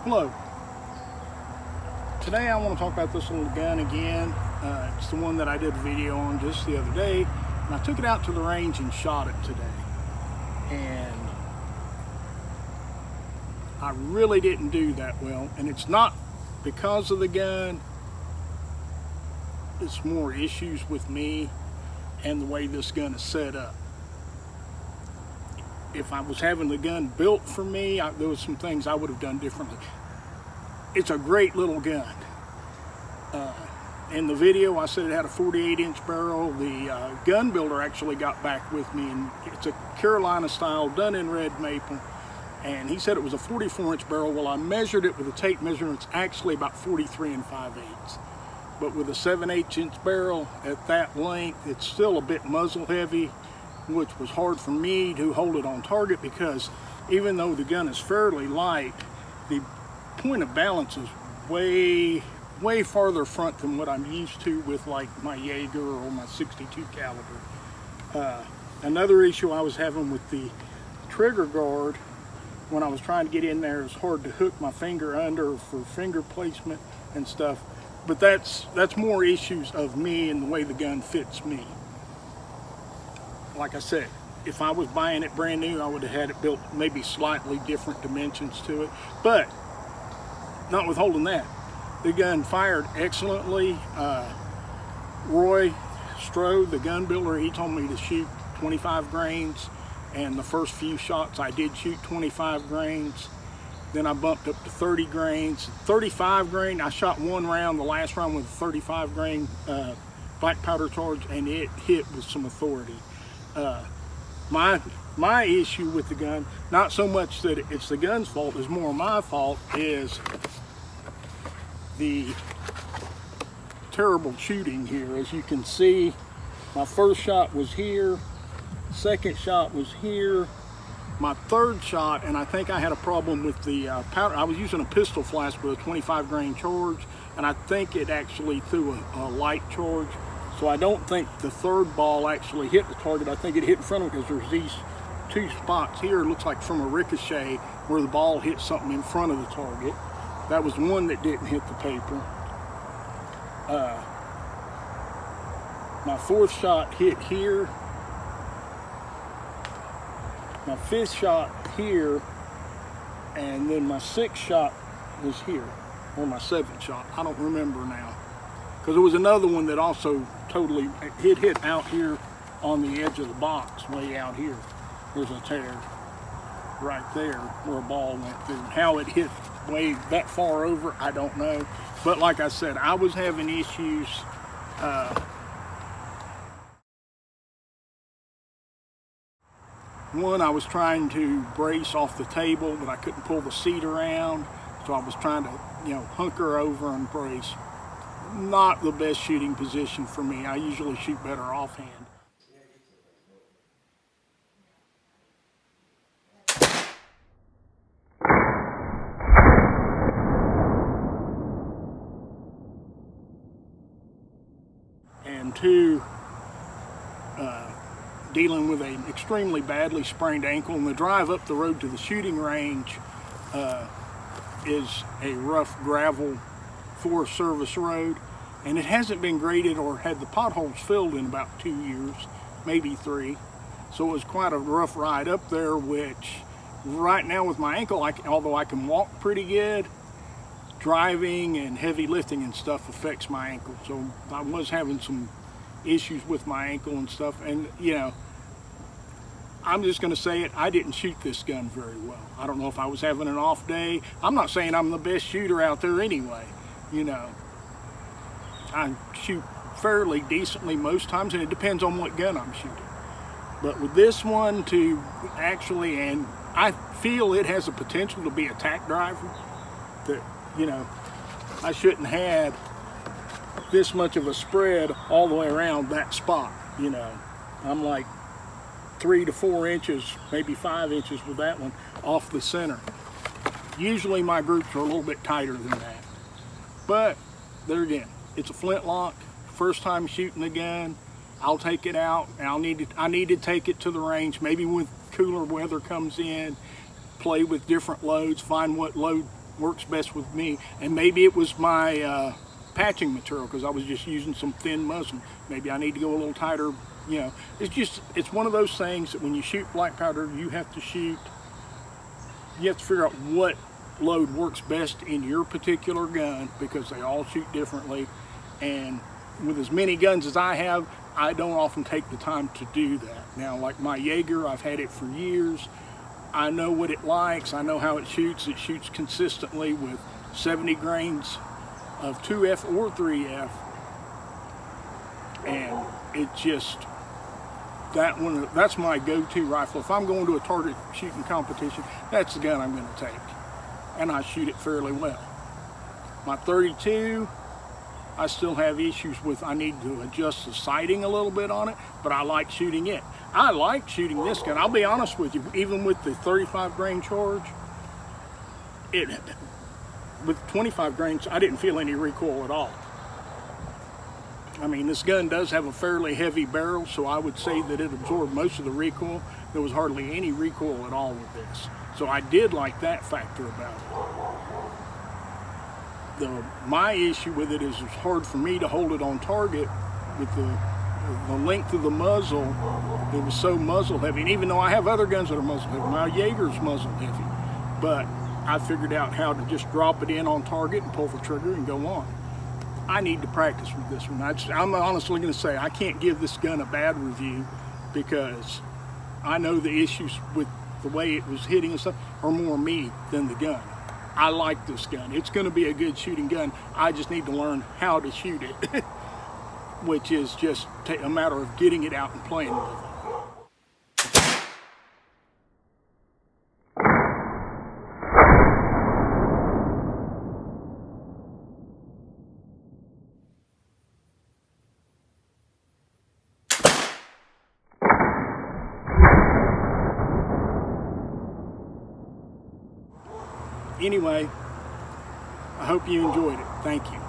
Hello. Today I want to talk about this little gun again. It's the one that I did a video on just the other day, and I took it out to the range and shot it today. And I really didn't do that well, and it's not because of the gun. It's more issues with me and the way this gun is set up. If I was having the gun built for me, there was some things I would have done differently. It's a great little gun. In the video I said it had a 48-inch barrel. The gun builder actually got back with me, and it's a Carolina style done in red maple, and he said it was a 44-inch barrel. Well, I measured it with a tape measure, and it's actually about 43 5/8. But with a 7/8-inch barrel at that length, it's still a bit muzzle heavy, which was hard for me to hold it on target, because even though the gun is fairly light, the point of balance is way farther front than what I'm used to with like my Jaeger or my 62 caliber. Another issue I was having with the trigger guard when I was trying to get in there is hard to hook my finger under for finger placement and stuff. But that's more issues of me and the way the gun fits me. Like I said, if I was buying it brand new, I would have had it built maybe slightly different dimensions to it. But not withholding that, the gun fired excellently. Roy Stroh, the gun builder, he told me to shoot 25 grains, and the first few shots I did shoot 25 grains. Then I bumped up to 30 grains, 35 grain. I shot one round, the last round with a 35 grain black powder charge, and it hit with some authority. My issue with the gun, not so much that it's the gun's fault, is more my fault, is the terrible shooting here. As you can see, my first shot was here, second shot was here, my third shot, and I think I had a problem with the powder. I was using a pistol flask with a 25 grain charge, and I think it actually threw a light charge. So I don't think the third ball actually hit the target. I think it hit in front of it, because there's these two spots here. It looks like from a ricochet where the ball hit something in front of the target. That was one that didn't hit the paper. My fourth shot hit here. My fifth shot here, and then my sixth shot was here, or my seventh shot. I don't remember now, because there was another one that also totally hit out here on the edge of the box, way out here. There's a tear right there where a ball went through. How it hit way that far over, I don't know. But like I said, I was having issues. One, I was trying to brace off the table, but I couldn't pull the seat around, so I was trying to, hunker over and brace. Not the best shooting position for me. I usually shoot better offhand. And two, dealing with an extremely badly sprained ankle, and the drive up the road to the shooting range is a rough gravel Forest Service road, and it hasn't been graded or had the potholes filled in about 2 years, maybe 3. So it was quite a rough ride up there, which right now with my ankle, although I can walk pretty good, driving and heavy lifting and stuff affects my ankle. So I was having some issues with my ankle and stuff, and I'm just going to say it, I didn't shoot this gun very well. I don't know if I was having an off day. I'm not saying I'm the best shooter out there anyway. I shoot fairly decently most times, and it depends on what gun I'm shooting. But with this one, to actually, and I feel it has the potential to be a tack driver, that, I shouldn't have this much of a spread all the way around that spot. I'm like 3 to 4 inches, maybe 5 inches with that one off the center. Usually my groups are a little bit tighter than that. But there again, it's a Flintlock, first time shooting the gun. I'll take it out, and I need to take it to the range, maybe when cooler weather comes in, play with different loads, find what load works best with me. And maybe it was my patching material, because I was just using some thin muslin. Maybe I need to go a little tighter. You know, it's one of those things that when you shoot black powder, you have to figure out what load works best in your particular gun, because they all shoot differently. And with as many guns as I have, I don't often take the time to do that. Now, like my Jaeger, I've had it for years. I know what it likes. I know how it shoots. It shoots consistently with 70 grains of 2F or 3F. And it just, that's my go-to rifle. If I'm going to a target shooting competition, that's the gun I'm going to take. And I shoot it fairly well. My 32, I still have issues with. I need to adjust the sighting a little bit on it, but I like shooting it. I like shooting this gun. I'll be honest with you, even with the 35 grain charge, with 25 grains, I didn't feel any recoil at all. I mean, this gun does have a fairly heavy barrel, so I would say that it absorbed most of the recoil. There was hardly any recoil at all with this. So I did like that factor about it. My issue with it is it's hard for me to hold it on target with the length of the muzzle. It was so muzzle heavy. And even though I have other guns that are muzzle heavy, my Jaeger's muzzle heavy. But I figured out how to just drop it in on target and pull the trigger and go on. I need to practice with this one. I'm honestly going to say I can't give this gun a bad review, because I know the issues with the way it was hitting and stuff are more me than the gun. I like this gun. It's going to be a good shooting gun. I just need to learn how to shoot it, which is just a matter of getting it out and playing with it. Anyway, I hope you enjoyed it. Thank you.